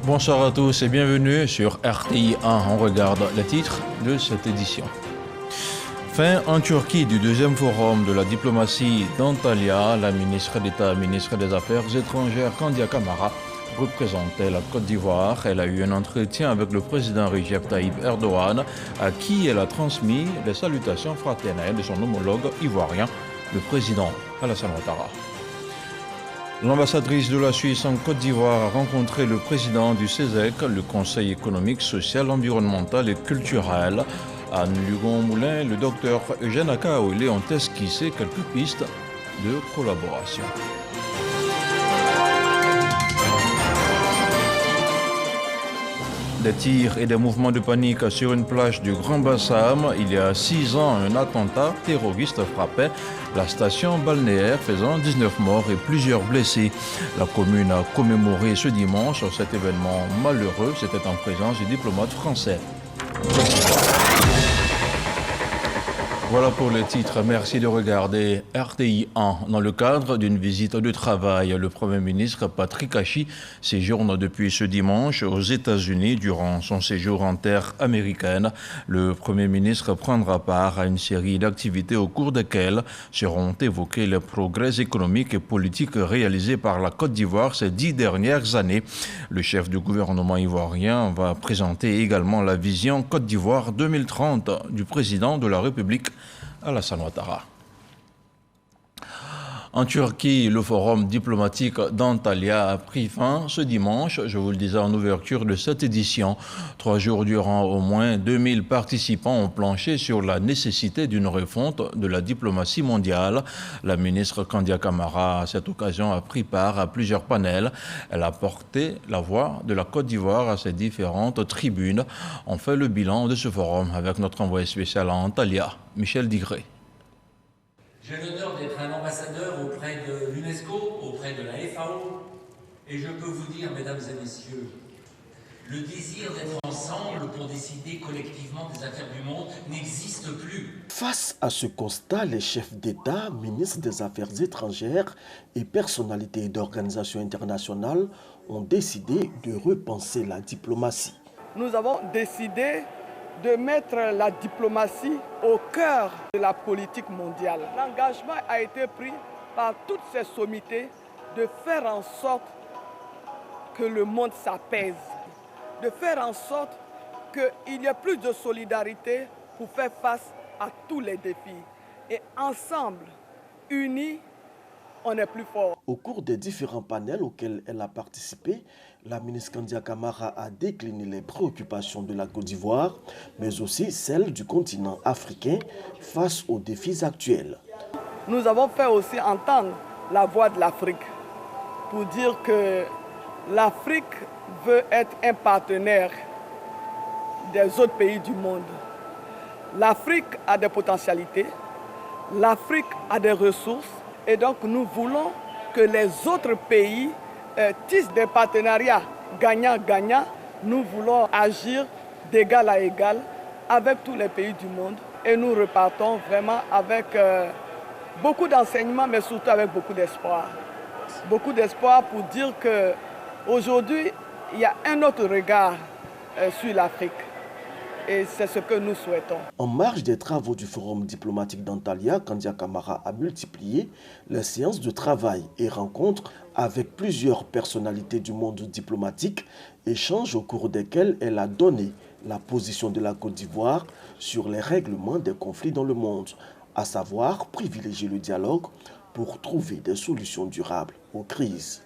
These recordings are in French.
Bonsoir à tous et bienvenue sur RTI 1. On regarde les titres de cette édition. Fin en Turquie du deuxième forum de la diplomatie d'Antalya. La ministre d'État, ministre des Affaires étrangères, Kandia Camara, représentait la Côte d'Ivoire. Elle a eu un entretien avec le président Recep Tayyip Erdogan, à qui elle a transmis les salutations fraternelles de son homologue ivoirien, le président Alassane Ouattara. L'ambassadrice de la Suisse en Côte d'Ivoire a rencontré le président du CESEC, le Conseil économique, social, environnemental et culturel. À Lugon-Moulin, le docteur Eugène Akaoele ont esquissé quelques pistes de collaboration. Des tirs et des mouvements de panique sur une plage du Grand Bassam. Il y a 6 ans, un attentat terroriste frappait la station balnéaire, faisant 19 morts et plusieurs blessés. La commune a commémoré ce dimanche cet événement malheureux. C'était en présence du diplomate français. Voilà pour le titre. Merci de regarder RTI 1. Dans le cadre d'une visite de travail, le Premier ministre Patrick Achi séjourne depuis ce dimanche aux États-Unis. Durant son séjour en terre américaine, le Premier ministre prendra part à une série d'activités au cours desquelles seront évoqués les progrès économiques et politiques réalisés par la Côte d'Ivoire ces 10 dernières années. Le chef du gouvernement ivoirien va présenter également la vision Côte d'Ivoire 2030 du président de la République, Alassane Ouattara. En Turquie, le forum diplomatique d'Antalya a pris fin ce dimanche, je vous le disais en ouverture de cette édition. 3 jours durant, au moins 2000 participants ont planché sur la nécessité d'une refonte de la diplomatie mondiale. La ministre Kandia Camara, à cette occasion, a pris part à plusieurs panels. Elle a porté la voix de la Côte d'Ivoire à ses différentes tribunes. On fait le bilan de ce forum avec notre envoyé spécial à Antalya, Michel Digré. J'ai l'honneur d'être un ambassadeur auprès de l'UNESCO, auprès de la FAO, et je peux vous dire, mesdames et messieurs, le désir d'être ensemble pour décider collectivement des affaires du monde n'existe plus. Face à ce constat, les chefs d'État, ministres des Affaires étrangères et personnalités d'organisations internationales ont décidé de repenser la diplomatie. Nous avons décidé de mettre la diplomatie au cœur de la politique mondiale. L'engagement a été pris par toutes ces sommités de faire en sorte que le monde s'apaise, de faire en sorte qu'il y ait plus de solidarité pour faire face à tous les défis. Et ensemble, unis, on est plus fort. Au cours des différents panels auxquels elle a participé, la ministre Kandia Camara a décliné les préoccupations de la Côte d'Ivoire, mais aussi celles du continent africain face aux défis actuels. Nous avons fait aussi entendre la voix de l'Afrique pour dire que l'Afrique veut être un partenaire des autres pays du monde. L'Afrique a des potentialités, l'Afrique a des ressources, et donc nous voulons que les autres pays tissent des partenariats gagnant-gagnant. Nous voulons agir d'égal à égal avec tous les pays du monde et nous repartons vraiment avec beaucoup d'enseignements, mais surtout avec beaucoup d'espoir. Beaucoup d'espoir pour dire qu'aujourd'hui, il y a un autre regard sur l'Afrique. Et c'est ce que nous souhaitons. En marge des travaux du forum diplomatique d'Antalya, Kandia Camara a multiplié les séances de travail et rencontres avec plusieurs personnalités du monde diplomatique, échanges au cours desquels elle a donné la position de la Côte d'Ivoire sur les règlements des conflits dans le monde, à savoir privilégier le dialogue pour trouver des solutions durables aux crises.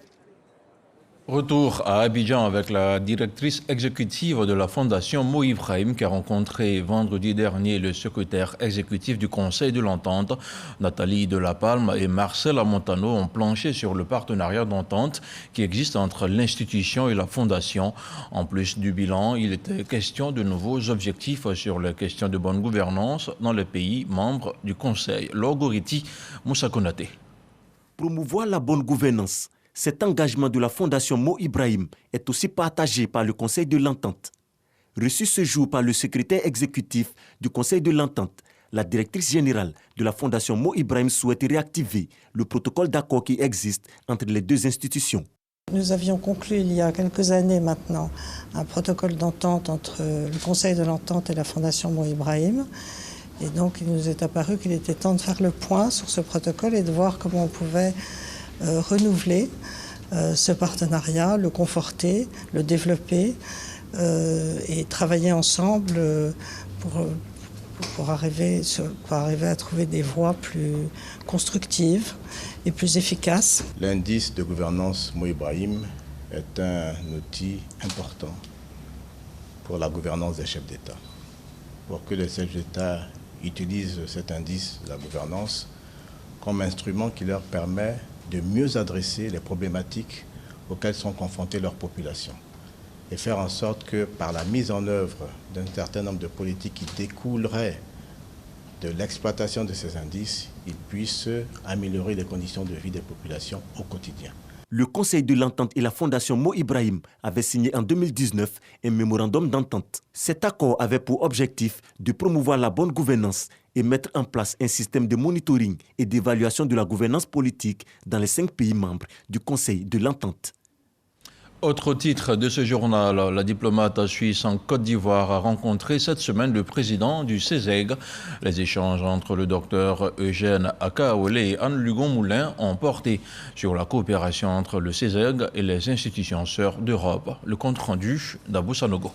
Retour à Abidjan avec la directrice exécutive de la Fondation Mo Ibrahim qui a rencontré vendredi dernier le secrétaire exécutif du Conseil de l'Entente. Nathalie Delapalme et Marcel Amontano ont planché sur le partenariat d'entente qui existe entre l'institution et la Fondation. En plus du bilan, il était question de nouveaux objectifs sur les questions de bonne gouvernance dans les pays membres du Conseil. Logoriti Moussa Konaté. Promouvoir la bonne gouvernance. Cet engagement de la Fondation Mo Ibrahim est aussi partagé par le Conseil de l'Entente. Reçu ce jour par le secrétaire exécutif du Conseil de l'Entente, la directrice générale de la Fondation Mo Ibrahim souhaite réactiver le protocole d'accord qui existe entre les deux institutions. Nous avions conclu il y a quelques années maintenant un protocole d'entente entre le Conseil de l'Entente et la Fondation Mo Ibrahim. Et donc il nous est apparu qu'il était temps de faire le point sur ce protocole et de voir comment on pouvait renouveler ce partenariat, le conforter, le développer et travailler ensemble pour arriver à trouver des voies plus constructives et plus efficaces. L'indice de gouvernance Mo Ibrahim est un outil important pour la gouvernance des chefs d'État. Pour que les chefs d'État utilisent cet indice de la gouvernance comme instrument qui leur permet de mieux adresser les problématiques auxquelles sont confrontées leurs populations et faire en sorte que par la mise en œuvre d'un certain nombre de politiques qui découleraient de l'exploitation de ces indices, ils puissent améliorer les conditions de vie des populations au quotidien. Le Conseil de l'Entente et la Fondation Mo Ibrahim avaient signé en 2019 un mémorandum d'entente. Cet accord avait pour objectif de promouvoir la bonne gouvernance et mettre en place un système de monitoring et d'évaluation de la gouvernance politique dans les 5 pays membres du Conseil de l'Entente. Autre titre de ce journal, la diplomate suisse en Côte d'Ivoire a rencontré cette semaine le président du CESEG. Les échanges entre le docteur Eugène Akaole et Anne Lugon-Moulin ont porté sur la coopération entre le CESEG et les institutions sœurs d'Europe. Le compte rendu d'Abou Sanogo.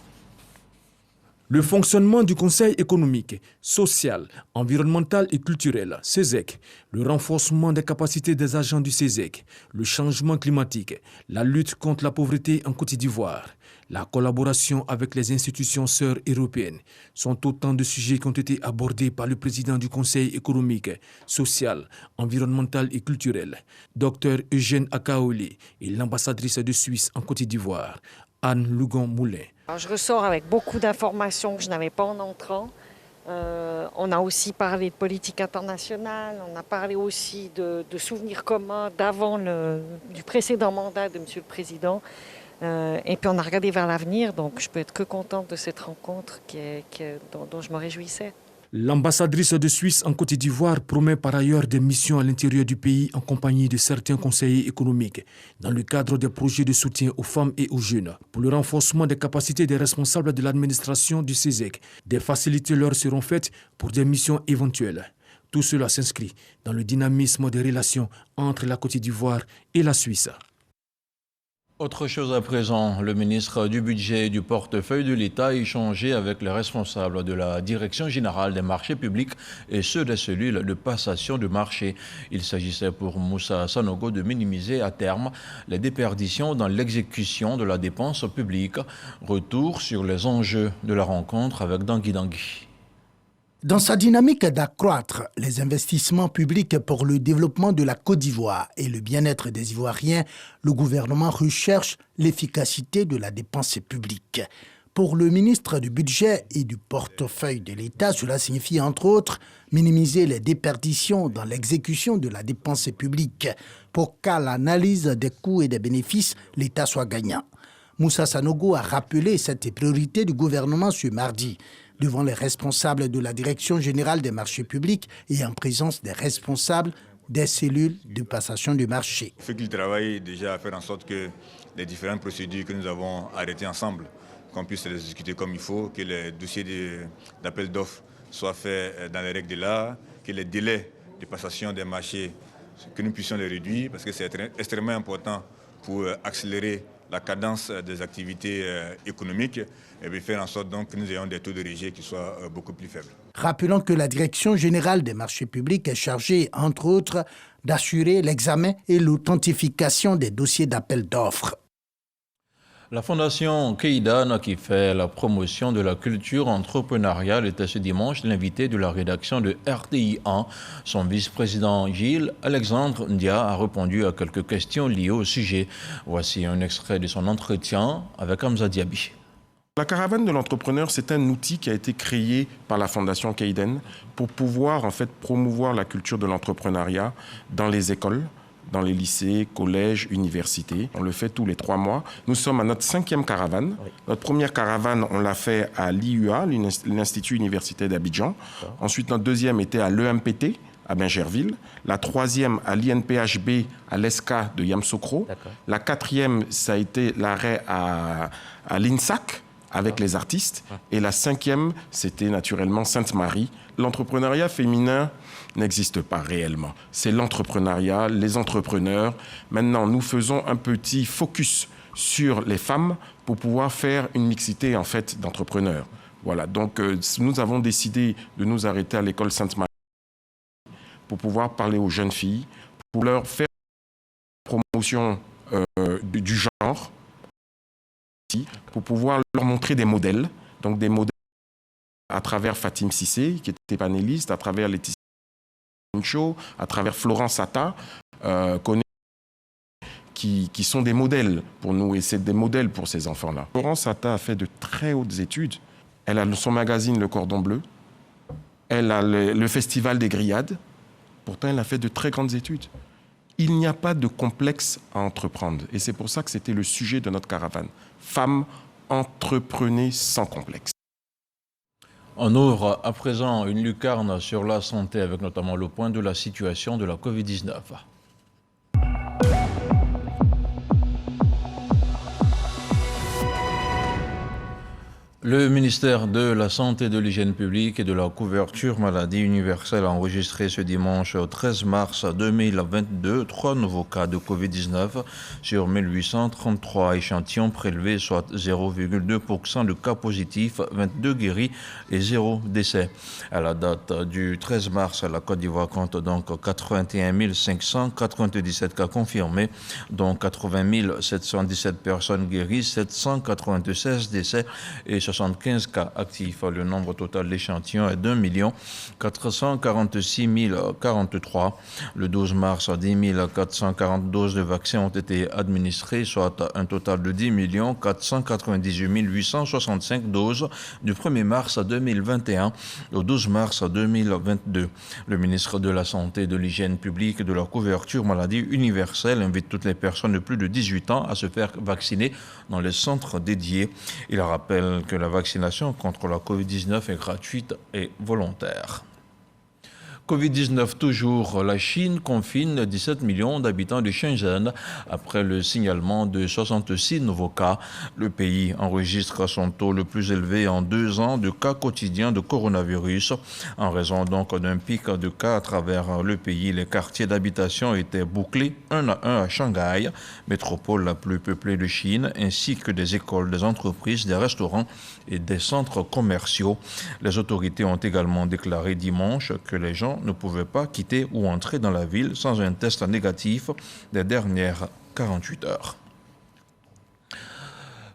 Le fonctionnement du Conseil économique, social, environnemental et culturel, CESEC, le renforcement des capacités des agents du CESEC, le changement climatique, la lutte contre la pauvreté en Côte d'Ivoire, la collaboration avec les institutions sœurs européennes sont autant de sujets qui ont été abordés par le président du Conseil économique, social, environnemental et culturel, Dr Eugène Akaole, et l'ambassadrice de Suisse en Côte d'Ivoire, Anne Lugon-Moulin. Je ressors avec beaucoup d'informations que je n'avais pas en entrant. On a aussi parlé de politique internationale, on a parlé aussi de souvenirs communs du précédent mandat de M. le Président. Et puis on a regardé vers l'avenir, donc je peux être que contente de cette rencontre dont je me réjouissais. L'ambassadrice de Suisse en Côte d'Ivoire promet par ailleurs des missions à l'intérieur du pays en compagnie de certains conseillers économiques dans le cadre des projets de soutien aux femmes et aux jeunes. Pour le renforcement des capacités des responsables de l'administration du CESEC, des facilités leur seront faites pour des missions éventuelles. Tout cela s'inscrit dans le dynamisme des relations entre la Côte d'Ivoire et la Suisse. Autre chose à présent, le ministre du Budget et du portefeuille de l'État a échangé avec les responsables de la Direction générale des marchés publics et ceux des cellules de passation de marché. Il s'agissait pour Moussa Sanogo de minimiser à terme les déperditions dans l'exécution de la dépense publique. Retour sur les enjeux de la rencontre avec Dangui Dangui. Dans sa dynamique d'accroître les investissements publics pour le développement de la Côte d'Ivoire et le bien-être des Ivoiriens, le gouvernement recherche l'efficacité de la dépense publique. Pour le ministre du Budget et du portefeuille de l'État, cela signifie entre autres minimiser les déperditions dans l'exécution de la dépense publique pour qu'à l'analyse des coûts et des bénéfices, l'État soit gagnant. Moussa Sanogo a rappelé cette priorité du gouvernement ce mardi devant les responsables de la Direction générale des marchés publics et en présence des responsables des cellules de passation de marché. Il faut qu'ils travaillent déjà à faire en sorte que les différentes procédures que nous avons arrêtées ensemble, qu'on puisse les exécuter comme il faut, que les dossiers d'appel d'offres soient faits dans les règles de l'art, que les délais de passation des marchés, que nous puissions les réduire, parce que c'est extrêmement important pour accélérer la cadence des activités économiques et puis faire en sorte donc que nous ayons des taux de rejet qui soient beaucoup plus faibles. Rappelons que la Direction générale des marchés publics est chargée, entre autres, d'assurer l'examen et l'authentification des dossiers d'appel d'offres. La Fondation Keidan, qui fait la promotion de la culture entrepreneuriale, était ce dimanche l'invité de la rédaction de RTI 1. Son vice-président Gilles Alexandre Ndia a répondu à quelques questions liées au sujet. Voici un extrait de son entretien avec Hamza Diaby. La caravane de l'entrepreneur, c'est un outil qui a été créé par la Fondation Keidan pour pouvoir en fait promouvoir la culture de l'entrepreneuriat dans les écoles, dans les lycées, collèges, universités. On le fait tous les 3 mois. Nous sommes à notre 5e caravane. Oui. Notre première caravane, on l'a fait à l'IUA, l'Institut universitaire d'Abidjan. Ensuite, notre deuxième était à l'EMPT, à Bingerville, la 3e à l'INPHB à l'ESCA de Yamoussoukro, la 4e, ça a été l'arrêt à l'INSAC avec les artistes, et la 5e, c'était naturellement Sainte-Marie. L'entrepreneuriat féminin n'existe pas réellement. C'est l'entrepreneuriat, les entrepreneurs. Maintenant, nous faisons un petit focus sur les femmes pour pouvoir faire une mixité en fait d'entrepreneurs. Voilà, donc nous avons décidé de nous arrêter à l'école Sainte-Marie pour pouvoir parler aux jeunes filles, pour leur faire une promotion du genre, pour pouvoir leur montrer des modèles, donc des modèles à travers Fatim Cissé, qui était panéliste, à travers Laetitia Show, à travers Florence Atta, qui sont des modèles pour nous, et c'est des modèles pour ces enfants-là. Florence Atta a fait de très hautes études. Elle a son magazine Le Cordon Bleu, elle a le Festival des Grillades, pourtant elle a fait de très grandes études. Il n'y a pas de complexe à entreprendre, et c'est pour ça que c'était le sujet de notre caravane. Femmes, entreprenez sans complexe. On ouvre à présent une lucarne sur la santé avec notamment le point de la situation de la Covid-19. Le ministère de la Santé, de l'Hygiène publique et de la couverture maladie universelle a enregistré ce dimanche 13 mars 2022 3 nouveaux cas de Covid-19 sur 1833 échantillons prélevés, soit 0,2% de cas positifs, 22 guéris et 0 décès. À la date du 13 mars, la Côte d'Ivoire compte donc 81 597 cas confirmés, dont 80 717 personnes guéries, 796 décès et 75 cas actifs. Le nombre total d'échantillons est d'1 446 043. Le 12 mars, 10 440 doses de vaccins ont été administrées, soit un total de 10 498 865 doses du 1er mars 2021 au 12 mars 2022. Le ministre de la Santé, de l'Hygiène publique et de la couverture maladie universelle invite toutes les personnes de plus de 18 ans à se faire vacciner dans les centres dédiés. Il rappelle que la vaccination contre la Covid-19 est gratuite et volontaire. Covid-19 toujours, la Chine confine 17 millions d'habitants de Shenzhen après le signalement de 66 nouveaux cas. Le pays enregistre son taux le plus élevé en 2 ans de cas quotidiens de coronavirus. En raison donc d'un pic de cas à travers le pays, les quartiers d'habitation étaient bouclés un à un à Shanghai, métropole la plus peuplée de Chine, ainsi que des écoles, des entreprises, des restaurants et des centres commerciaux. Les autorités ont également déclaré dimanche que les gens ne pouvaient pas quitter ou entrer dans la ville sans un test négatif des dernières 48 heures.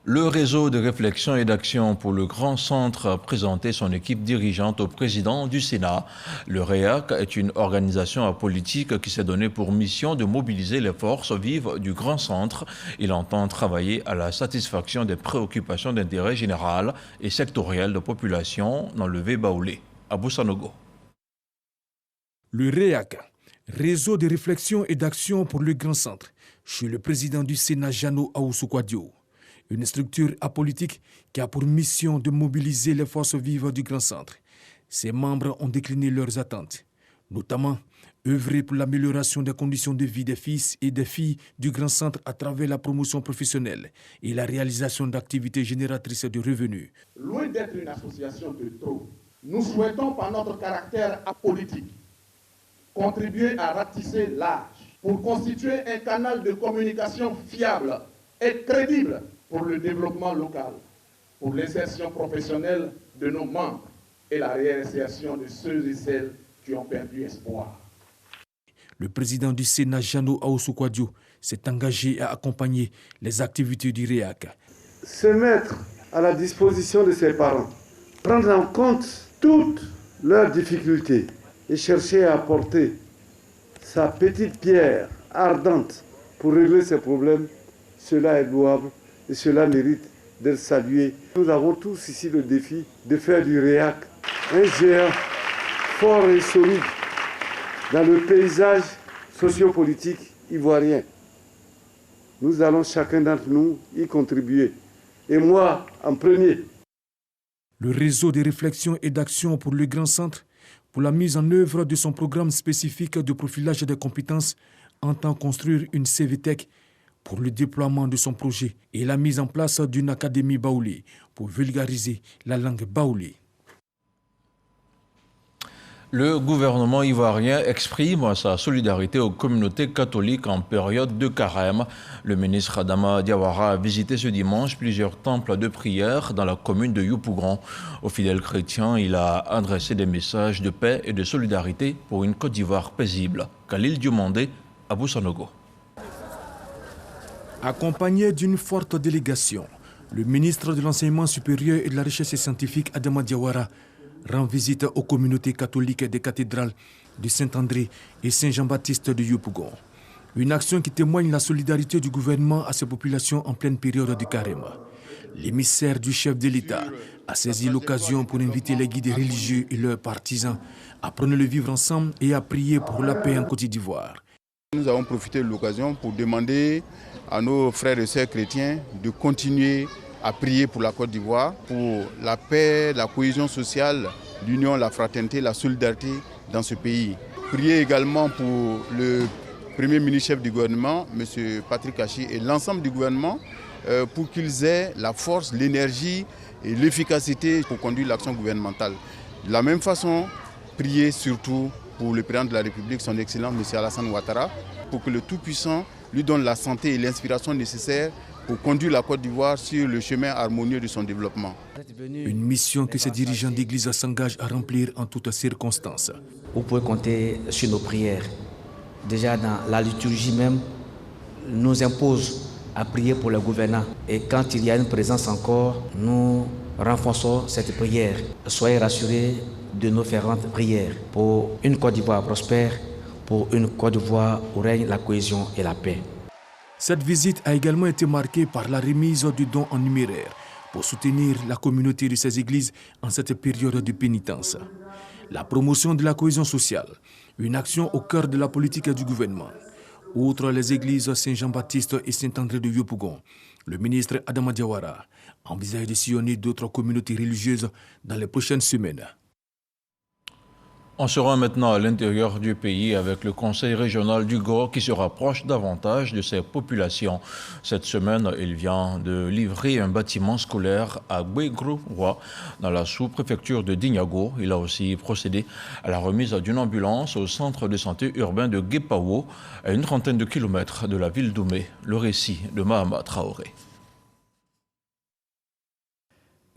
Le réseau de réflexion et d'action pour le Grand Centre a présenté son équipe dirigeante au président du Sénat. Le REAC est une organisation apolitique qui s'est donnée pour mission de mobiliser les forces vives du Grand Centre. Il entend travailler à la satisfaction des préoccupations d'intérêt général et sectoriel de population dans le Vébaoulé. À Boussanogo. Le REAC, réseau de réflexion et d'action pour le Grand Centre, chez le président du Sénat Jano Ahoussou-Kouadio. Une structure apolitique qui a pour mission de mobiliser les forces vives du Grand Centre. Ses membres ont décliné leurs attentes, notamment œuvrer pour l'amélioration des conditions de vie des fils et des filles du Grand Centre à travers la promotion professionnelle et la réalisation d'activités génératrices de revenus. Loin d'être une association de trop, nous souhaitons par notre caractère apolitique contribuer à ratisser l'âge pour constituer un canal de communication fiable et crédible pour le développement local, pour l'insertion professionnelle de nos membres et la réinsertion de ceux et celles qui ont perdu espoir. Le président du Sénat, Jano Ahoussou-Kouadio, s'est engagé à accompagner les activités du REAC. Se mettre à la disposition de ses parents, prendre en compte toutes leurs difficultés et chercher à apporter sa petite pierre ardente pour régler ces problèmes, cela est louable et cela mérite d'être salué. Nous avons tous ici le défi de faire du REAC un géant fort et solide dans le paysage sociopolitique ivoirien. Nous allons chacun d'entre nous y contribuer. Et moi, en premier. Le réseau de réflexion et d'action pour le Grand Centre, pour la mise en œuvre de son programme spécifique de profilage des compétences, entend construire une CVTech pour le déploiement de son projet et la mise en place d'une académie baoulé pour vulgariser la langue baoulé. Le gouvernement ivoirien exprime sa solidarité aux communautés catholiques en période de carême. Le ministre Adama Diawara a visité ce dimanche plusieurs temples de prière dans la commune de Yopougon. Aux fidèles chrétiens, il a adressé des messages de paix et de solidarité pour une Côte d'Ivoire paisible. Khalil Diomandé, Abou Sanogo. Accompagné d'une forte délégation, le ministre de l'Enseignement supérieur et de la Recherche scientifique Adama Diawara rend visite aux communautés catholiques des cathédrales de Saint-André et Saint-Jean-Baptiste de Yopougon. Une action qui témoigne la solidarité du gouvernement à ces populations en pleine période de carême. L'émissaire du chef de l'État a saisi l'occasion pour inviter les guides religieux et leurs partisans à prendre le vivre ensemble et à prier pour la paix en Côte d'Ivoire. Nous avons profité de l'occasion pour demander à nos frères et sœurs chrétiens de continuer à prier pour la Côte d'Ivoire, pour la paix, la cohésion sociale, l'union, la fraternité, la solidarité dans ce pays. Prier également pour le Premier ministre chef du gouvernement, M. Patrick Kachi, et l'ensemble du gouvernement pour qu'ils aient la force, l'énergie et l'efficacité pour conduire l'action gouvernementale. De la même façon, prier surtout pour le président de la République, son Excellence M. Alassane Ouattara, pour que le Tout-Puissant lui donne la santé et l'inspiration nécessaires pour conduire la Côte d'Ivoire sur le chemin harmonieux de son développement. Une mission que ces dirigeants d'église s'engagent à remplir en toutes circonstances. Vous pouvez compter sur nos prières. Déjà dans la liturgie même, nous impose à prier pour le gouvernant. Et quand il y a une présence encore, nous renforçons cette prière. Soyez rassurés de nos ferventes prières pour une Côte d'Ivoire prospère, pour une Côte d'Ivoire où règne la cohésion et la paix. Cette visite a également été marquée par la remise du don en numéraire pour soutenir la communauté de ces églises en cette période de pénitence. La promotion de la cohésion sociale, une action au cœur de la politique du gouvernement. Outre les églises Saint-Jean-Baptiste et Saint-André de Yopougon, le ministre Adama Diawara envisage de sillonner d'autres communautés religieuses dans les prochaines semaines. On se rend maintenant à l'intérieur du pays avec le Conseil régional du Gor qui se rapproche davantage de ses populations. Cette semaine, il vient de livrer un bâtiment scolaire à Guégrou-Roi, dans la sous-préfecture de Dignago. Il a aussi procédé à la remise d'une ambulance au centre de santé urbain de Guépawo, à une trentaine de kilomètres de la ville d'Oumé. Le récit de Mahama Traoré.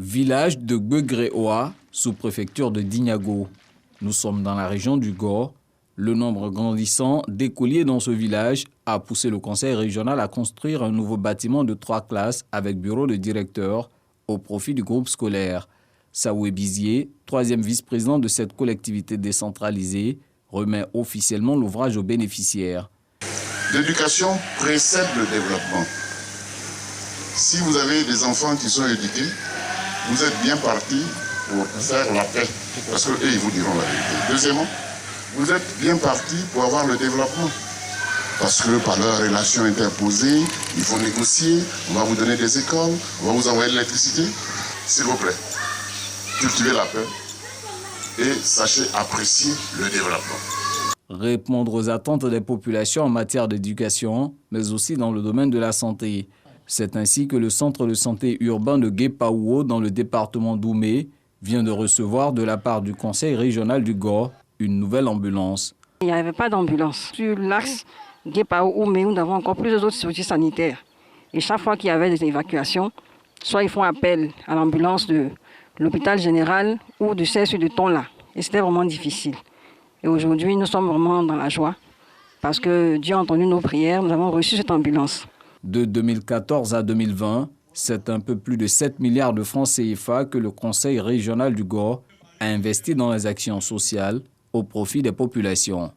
Village de Guégrou-Roi, sous-préfecture de Dignago. Nous sommes dans la région du Gor. Le nombre grandissant d'écoliers dans ce village a poussé le conseil régional à construire un nouveau bâtiment de 3 classes avec bureau de directeur au profit du groupe scolaire. Saoué Bizier, 3e vice-président de cette collectivité décentralisée, remet officiellement l'ouvrage aux bénéficiaires. L'éducation précède le développement. Si vous avez des enfants qui sont éduqués, vous êtes bien partis pour faire la paix, parce qu'eux, ils vous diront la vérité. Deuxièmement, vous êtes bien partis pour avoir le développement, parce que par leurs relations interposées, ils vont négocier, on va vous donner des écoles, on va vous envoyer de l'électricité. S'il vous plaît, cultivez la paix et sachez apprécier le développement. Répondre aux attentes des populations en matière d'éducation, mais aussi dans le domaine de la santé. C'est ainsi que le centre de santé urbain de Guépawo, dans le département d'Oumé, vient de recevoir de la part du conseil régional du Gor une nouvelle ambulance. Il n'y avait pas d'ambulance. Sur l'axe Guépawo-Oumé, nous avons encore plus d'autres structures sanitaires. Et chaque fois qu'il y avait des évacuations, soit ils font appel à l'ambulance de l'hôpital général ou du CSU de Tonla. Et c'était vraiment difficile. Et aujourd'hui, nous sommes vraiment dans la joie parce que Dieu a entendu nos prières, nous avons reçu cette ambulance. De 2014 à 2020, c'est un peu plus de 7 milliards de francs CFA que le Conseil régional du Gor a investi dans les actions sociales au profit des populations.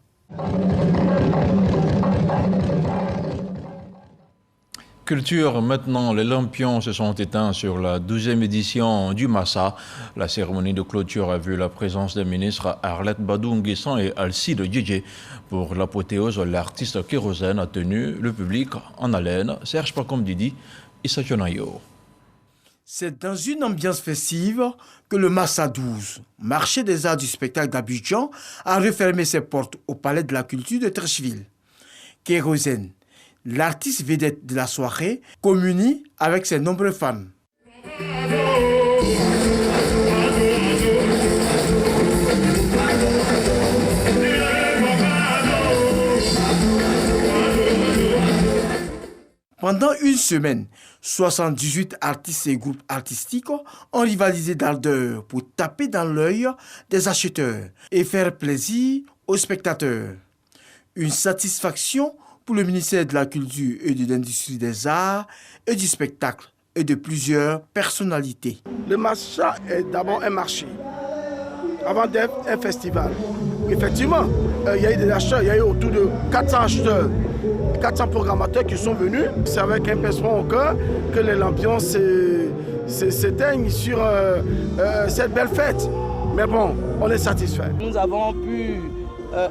Culture, maintenant, les lampions se sont éteints sur la 12e édition du Massa. La cérémonie de clôture a vu la présence des ministres Arlette Badou-Nguessan et Alcide Djedje. Pour l'apothéose, l'artiste Kérosène a tenu le public en haleine. Serge Pacom Didi, Issa Jonayo. C'est dans une ambiance festive que le Massa 12, marché des arts du spectacle d'Abidjan, a refermé ses portes au Palais de la Culture de Treichville. Kérosène, l'artiste vedette de la soirée, communie avec ses nombreux fans. Pendant une semaine, 78 artistes et groupes artistiques ont rivalisé d'ardeur pour taper dans l'œil des acheteurs et faire plaisir aux spectateurs. Une satisfaction pour le ministère de la Culture et de l'Industrie des Arts et du Spectacle et de plusieurs personnalités. Le Massa est d'abord un marché, avant d'être un festival. Effectivement, il y a eu des acheteurs, il y a eu autour de 400 acheteurs, 400 programmateurs qui sont venus. C'est avec un pincement au cœur que l'ambiance s'éteigne sur cette belle fête. Mais bon, on est satisfait. Nous avons pu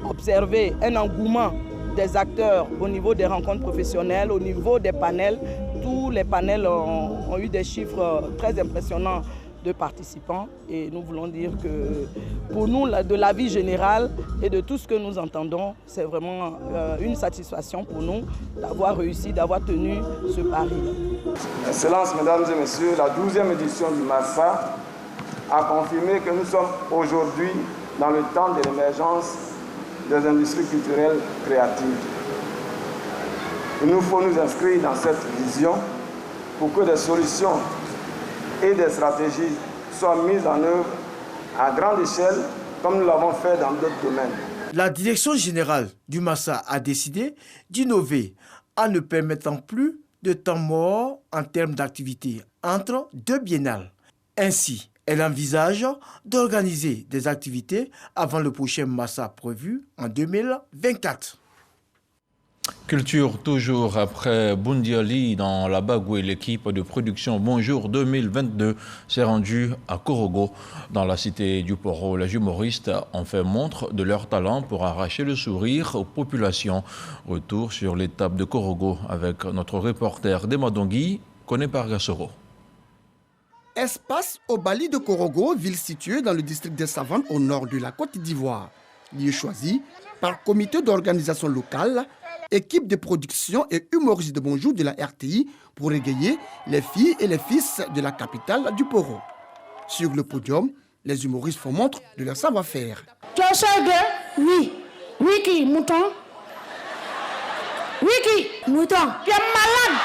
observer un engouement des acteurs au niveau des rencontres professionnelles, au niveau des panels. Tous les panels ont eu des chiffres très impressionnants de participants et nous voulons dire que pour nous, de l'avis général et de tout ce que nous entendons, c'est vraiment une satisfaction pour nous d'avoir réussi, d'avoir tenu ce pari. Excellences, mesdames et messieurs, la 12e édition du Massa a confirmé que nous sommes aujourd'hui dans le temps de l'émergence des industries culturelles créatives. Il nous faut nous inscrire dans cette vision pour que des solutions et des stratégies soient mises en œuvre à grande échelle, comme nous l'avons fait dans d'autres domaines. La direction générale du Massa a décidé d'innover en ne permettant plus de temps mort en termes d'activité entre deux biennales. Ainsi, elle envisage d'organiser des activités avant le prochain Massa prévu en 2024. Culture toujours après Bundiali dans la Bagoué, l'équipe de production Bonjour 2022 s'est rendue à Korogo dans la cité du Poro. Les humoristes ont fait montre de leur talent pour arracher le sourire aux populations. Retour sur l'étape de Korogo avec notre reporter Demadongui, Koné Pargasoro. Espace au Bali de Korogo, ville située dans le district des Savannes au nord de la Côte d'Ivoire. Lieu choisi par comité d'organisation locale, équipe de production et humoristes de Bonjour de la RTI pour égayer les filles et les fils de la capitale du Poro. Sur le podium, les humoristes font montre de leur savoir-faire. Tu es sûr de? Oui. Wiki, mouton. Wiki, mouton. Tu es malade.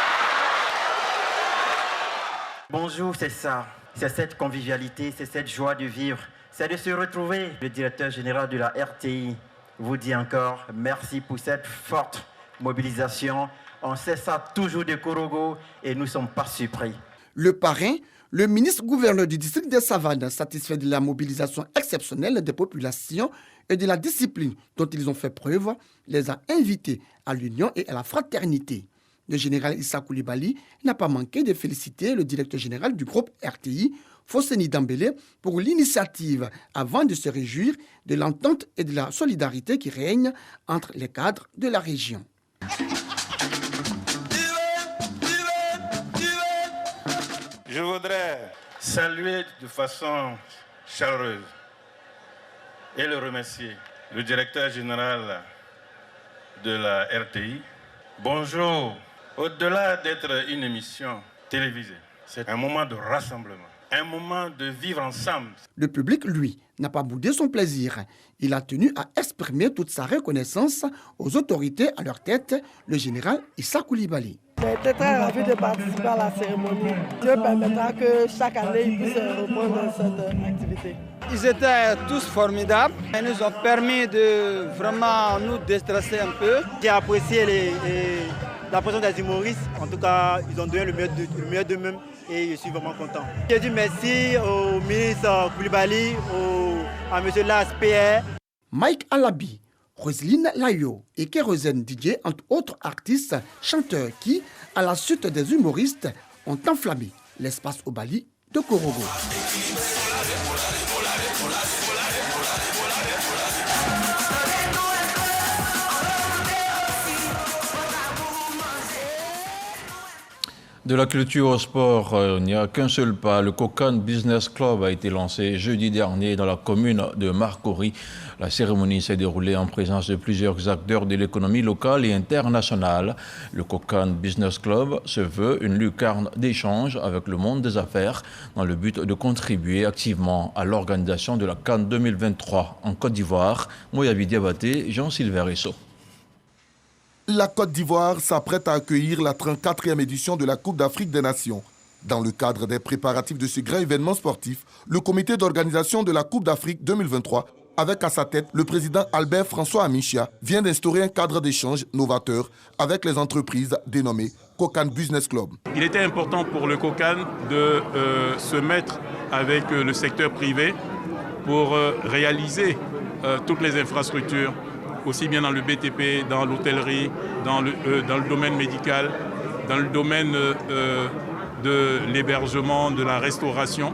Bonjour, c'est ça. C'est cette convivialité, c'est cette joie de vivre. C'est de se retrouver. Le directeur général de la RTI vous dit encore merci pour cette forte mobilisation. On sait ça toujours de Korogo et nous ne sommes pas surpris. Le parrain, le ministre-gouverneur du district des Savannes, satisfait de la mobilisation exceptionnelle des populations et de la discipline dont ils ont fait preuve, les a invités à l'union et à la fraternité. Le général Issa Coulibaly n'a pas manqué de féliciter le directeur général du groupe RTI, Fosseni Dambélé, pour l'initiative avant de se réjouir de l'entente et de la solidarité qui règnent entre les cadres de la région. Je voudrais saluer de façon chaleureuse et le remercier, le directeur général de la RTI. Bonjour. Au-delà d'être une émission télévisée, c'est un moment de rassemblement, un moment de vivre ensemble. Le public, lui, n'a pas boudé son plaisir. Il a tenu à exprimer toute sa reconnaissance aux autorités à leur tête, le général Issa Coulibaly. J'étais très ravi de participer à la cérémonie. Dieu permettra que chaque année, ils puissent reprendre cette activité. Ils étaient tous formidables. Ils nous ont permis de vraiment nous déstresser un peu. J'ai apprécié la présence des humoristes. En tout cas, ils ont donné le meilleur d'eux-mêmes et je suis vraiment content. Je dis merci au ministre Coulibaly, à M. Las PR. Mike Alabi, Roselyne Layo et Kérosène DJ, entre autres artistes, chanteurs qui, à la suite des humoristes, ont enflammé l'espace au Bali de Korogo. De la culture au sport, il n'y a qu'un seul pas. Le Kokan Business Club a été lancé jeudi dernier dans la commune de Marcory. La cérémonie s'est déroulée en présence de plusieurs acteurs de l'économie locale et internationale. Le Kokan Business Club se veut une lucarne d'échange avec le monde des affaires dans le but de contribuer activement à l'organisation de la CAN 2023 en Côte d'Ivoire. Moyabi Diabaté, Jean-Sylvain Rissot. La Côte d'Ivoire s'apprête à accueillir la 34e édition de la Coupe d'Afrique des Nations. Dans le cadre des préparatifs de ce grand événement sportif, le comité d'organisation de la Coupe d'Afrique 2023, avec à sa tête le président Albert François Amichia, vient d'instaurer un cadre d'échange novateur avec les entreprises dénommées Kokan Business Club. Il était important pour le Kokan de se mettre avec le secteur privé pour réaliser toutes les infrastructures, aussi bien dans le BTP, dans l'hôtellerie, dans le domaine médical, dans le domaine de l'hébergement, de la restauration.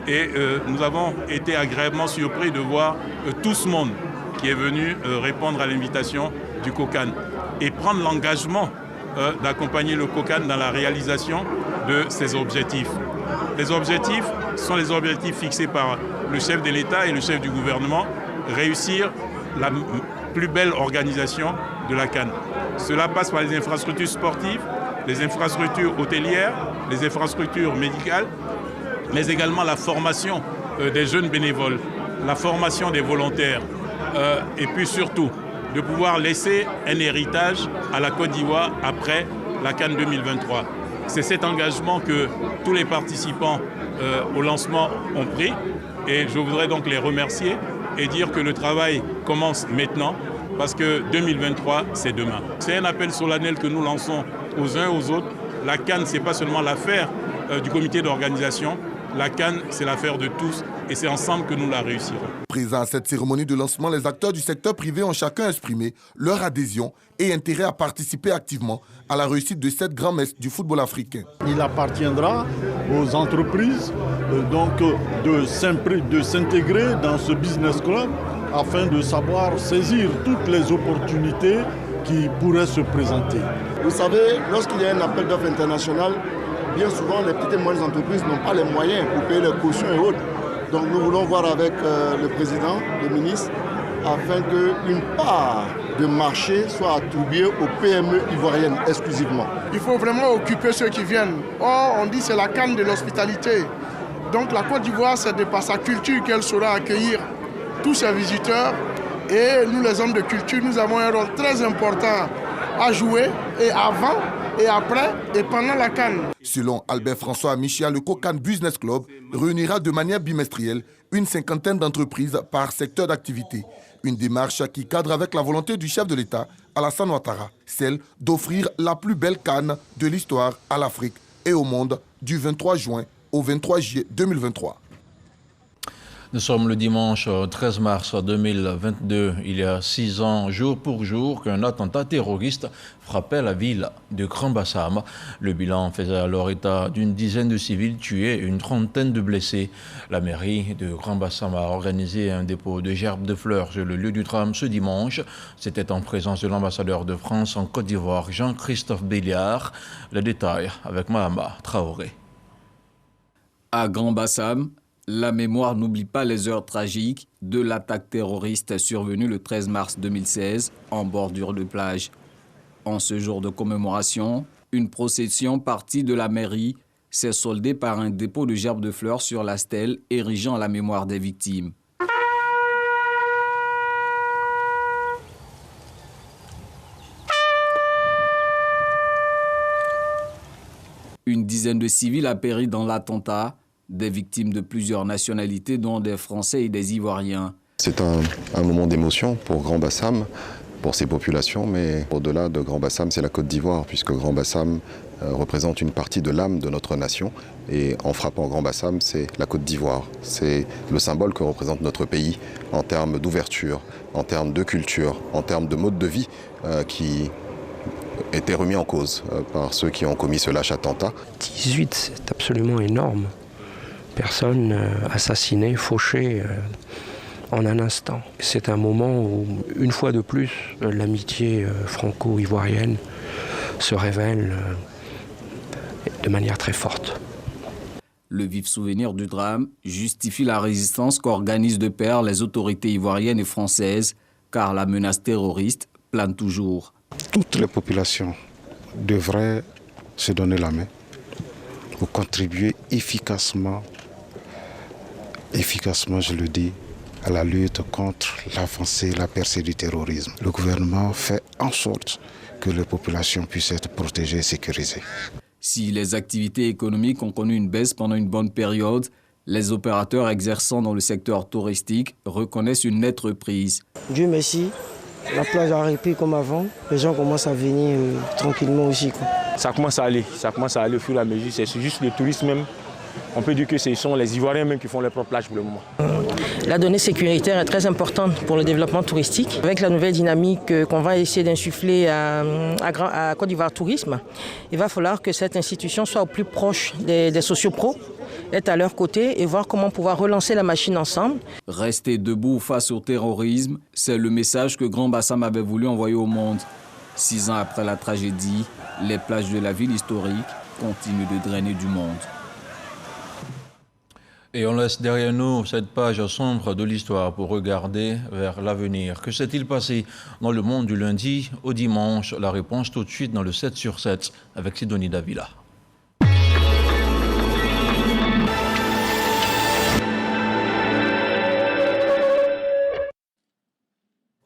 Et nous avons été agréablement surpris de voir tout ce monde qui est venu répondre à l'invitation du Kokan et prendre l'engagement d'accompagner le Kokan dans la réalisation de ses objectifs. Les objectifs sont les objectifs fixés par le chef de l'État et le chef du gouvernement, réussir la plus belle organisation de la CAN. Cela passe par les infrastructures sportives, les infrastructures hôtelières, les infrastructures médicales, mais également la formation des jeunes bénévoles, la formation des volontaires, et puis surtout de pouvoir laisser un héritage à la Côte d'Ivoire après la CAN 2023. C'est cet engagement que tous les participants au lancement ont pris, et je voudrais donc les remercier et dire que le travail commence maintenant, parce que 2023, c'est demain. C'est un appel solennel que nous lançons aux uns et aux autres. La CAN, ce n'est pas seulement l'affaire du comité d'organisation. La CAN, c'est l'affaire de tous et c'est ensemble que nous la réussirons. Présents à cette cérémonie de lancement, les acteurs du secteur privé ont chacun exprimé leur adhésion et intérêt à participer activement à la réussite de cette grand-messe du football africain. Il appartiendra aux entreprises de s'intégrer dans ce business club afin de savoir saisir toutes les opportunités qui pourraient se présenter. Vous savez, lorsqu'il y a un appel d'offres international, bien souvent les petites et moyennes entreprises n'ont pas les moyens pour payer les cautions et autres. Donc nous voulons voir avec le président, le ministre, afin qu'une part de marché soit attribuée aux PME ivoiriennes exclusivement. Il faut vraiment occuper ceux qui viennent. Or, on dit que c'est la canne de l'hospitalité. Donc la Côte d'Ivoire, c'est de par sa culture qu'elle saura accueillir tous ses visiteurs. Et nous, les hommes de culture, nous avons un rôle très important à jouer, et avant, et après, et pendant la CAN. Selon Albert François Amichia, le Kokan Business Club réunira de manière bimestrielle une 50aine d'entreprises par secteur d'activité. Une démarche qui cadre avec la volonté du chef de l'État, Alassane Ouattara, celle d'offrir la plus belle CAN de l'histoire à l'Afrique et au monde du 23 juin au 23 juillet 2023. Nous sommes le dimanche 13 mars 2022. Il y a 6 ans, jour pour jour, qu'un attentat terroriste frappait la ville de Grand Bassam. Le bilan faisait alors état d'une dizaine de civils tués et une trentaine de blessés. La mairie de Grand Bassam a organisé un dépôt de gerbes de fleurs sur le lieu du drame ce dimanche. C'était en présence de l'ambassadeur de France en Côte d'Ivoire, Jean-Christophe Béliard. Les détails avec Mahama Traoré. À Grand Bassam, la mémoire n'oublie pas les heures tragiques de l'attaque terroriste survenue le 13 mars 2016 en bordure de plage. En ce jour de commémoration, une procession partie de la mairie s'est soldée par un dépôt de gerbes de fleurs sur la stèle érigeant la mémoire des victimes. Une dizaine de civils a péri dans l'attentat, des victimes de plusieurs nationalités, dont des Français et des Ivoiriens. C'est un moment d'émotion pour Grand Bassam, pour ses populations, mais au-delà de Grand Bassam, c'est la Côte d'Ivoire, puisque Grand Bassam représente une partie de l'âme de notre nation. Et en frappant Grand Bassam, c'est la Côte d'Ivoire. C'est le symbole que représente notre pays en termes d'ouverture, en termes de culture, en termes de mode de vie qui était remis en cause par ceux qui ont commis ce lâche attentat. 18, c'est absolument énorme. Personnes assassinées, fauchées en un instant. C'est un moment où, une fois de plus, l'amitié franco-ivoirienne se révèle de manière très forte. Le vif souvenir du drame justifie la résistance qu'organisent de pair les autorités ivoiriennes et françaises, car la menace terroriste plane toujours. Toutes les populations devraient se donner la main pour contribuer efficacement, je le dis, à la lutte contre l'avancée et la percée du terrorisme. Le gouvernement fait en sorte que les populations puissent être protégées et sécurisées. Si les activités économiques ont connu une baisse pendant une bonne période, les opérateurs exerçant dans le secteur touristique reconnaissent une nette reprise. Dieu merci, la plage a repris comme avant. Les gens commencent à venir tranquillement aussi. Ça commence à aller au fur et à mesure. C'est juste le tourisme même. On peut dire que ce sont les Ivoiriens même qui font leur propre plage pour le moment. La donnée sécuritaire est très importante pour le développement touristique. Avec la nouvelle dynamique qu'on va essayer d'insuffler à Côte d'Ivoire Tourisme, il va falloir que cette institution soit au plus proche des sociopros, être à leur côté et voir comment pouvoir relancer la machine ensemble. Rester debout face au terrorisme, c'est le message que Grand Bassam avait voulu envoyer au monde. 6 ans après la tragédie, les plages de la ville historique continuent de drainer du monde. Et on laisse derrière nous cette page sombre de l'histoire pour regarder vers l'avenir. Que s'est-il passé dans le monde du lundi au dimanche? La réponse tout de suite dans le 7 sur 7 avec Sidonie Davila.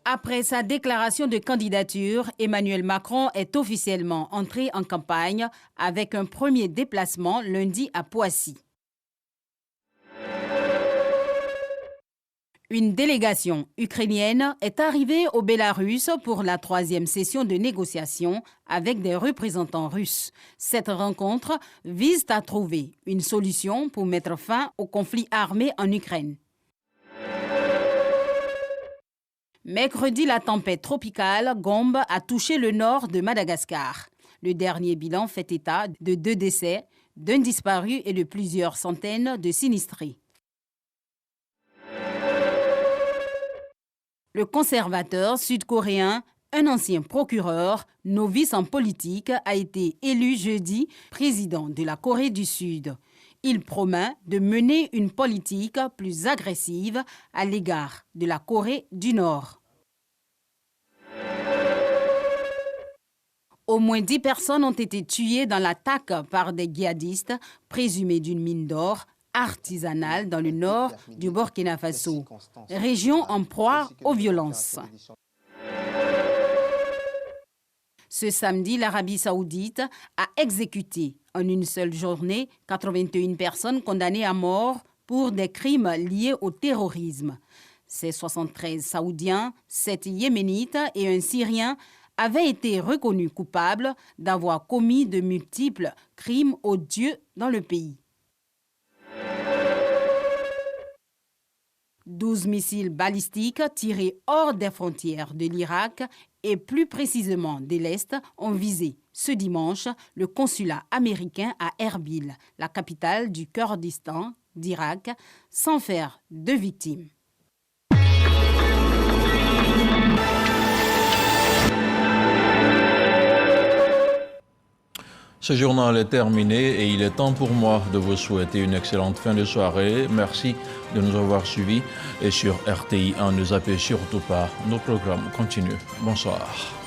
Après sa déclaration de candidature, Emmanuel Macron est officiellement entré en campagne avec un premier déplacement lundi à Poissy. Une délégation ukrainienne est arrivée au Bélarus pour la 3e session de négociation avec des représentants russes. Cette rencontre vise à trouver une solution pour mettre fin au conflit armé en Ukraine. Mercredi, la tempête tropicale Gombe a touché le nord de Madagascar. Le dernier bilan fait état de 2 décès, d'1 disparu et de plusieurs centaines de sinistrés. Le conservateur sud-coréen, un ancien procureur, novice en politique, a été élu jeudi président de la Corée du Sud. Il promet de mener une politique plus agressive à l'égard de la Corée du Nord. Au moins 10 personnes ont été tuées dans l'attaque par des djihadistes présumés d'une mine d'or artisanale dans le nord du Burkina Faso, région en proie aux violences. Ce samedi, l'Arabie saoudite a exécuté en une seule journée 81 personnes condamnées à mort pour des crimes liés au terrorisme. Ces 73 Saoudiens, 7 Yéménites et un Syrien avaient été reconnus coupables d'avoir commis de multiples crimes odieux dans le pays. 12 missiles balistiques tirés hors des frontières de l'Irak et plus précisément de l'Est ont visé ce dimanche le consulat américain à Erbil, la capitale du Kurdistan d'Irak, sans faire de victimes. Ce journal est terminé et il est temps pour moi de vous souhaiter une excellente fin de soirée. Merci de nous avoir suivis et sur RTI 1, ne zappez surtout pas, nos programmes continuent. Bonsoir.